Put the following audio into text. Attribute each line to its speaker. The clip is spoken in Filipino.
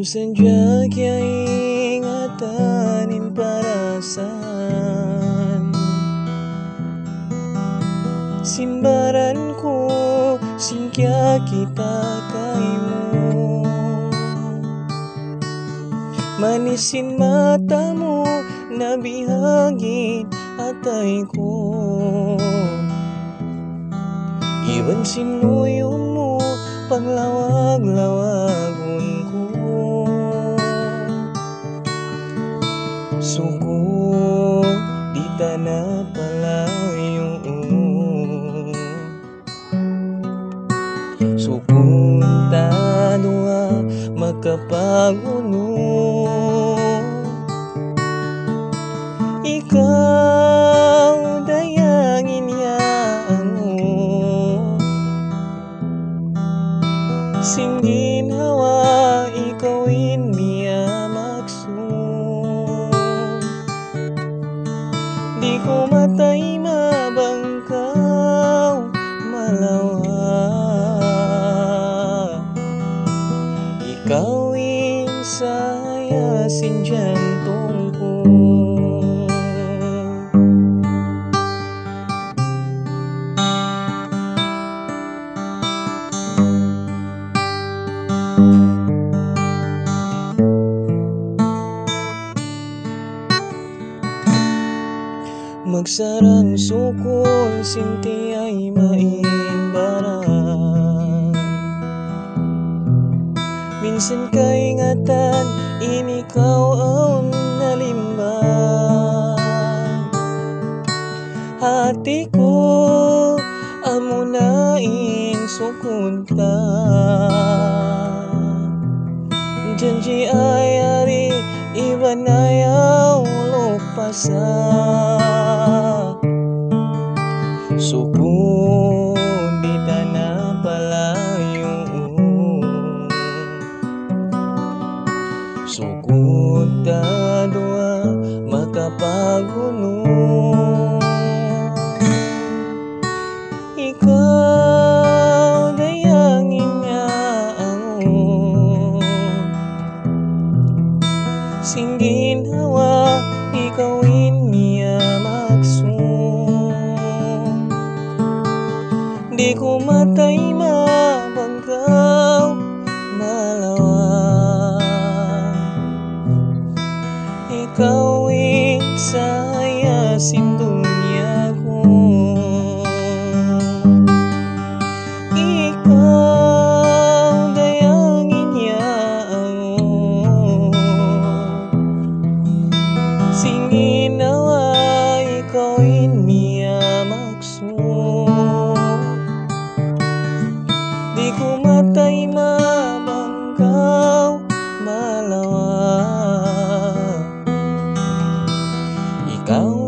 Speaker 1: Sadya kaya ingatanin parasan Simbaran ko singkya kita kaimu Manisin mata mo nabihagin atay ko Iwan sinuyo mo paglawag-lawagon ko Suko di ta na palayo Sukun ta dua makapaguno Ikaw dayangin yaang mo Singgin hawa ikawin niya makso Di ko matay mabangkaw malawa Ikawin saya sinjantong ko Magsarang sukol sinti ay mainbaran Minsan kay ingatan inikaw ang nalimbang Hati ko amunain sukunta Janji ay ari iba na yaw lupasa Suko di ta na palayo Sukot ta dua makapaguno Ikaw dayangin yaang mo Singgin hawa ikawin niya makso Di ko matay mabangkaw malawa Ikawin saya sindunya ko Ikaw dayangin yaang mo Singin nawa ikawin niya makso Di ko matay mabangkaw malawa Ikaw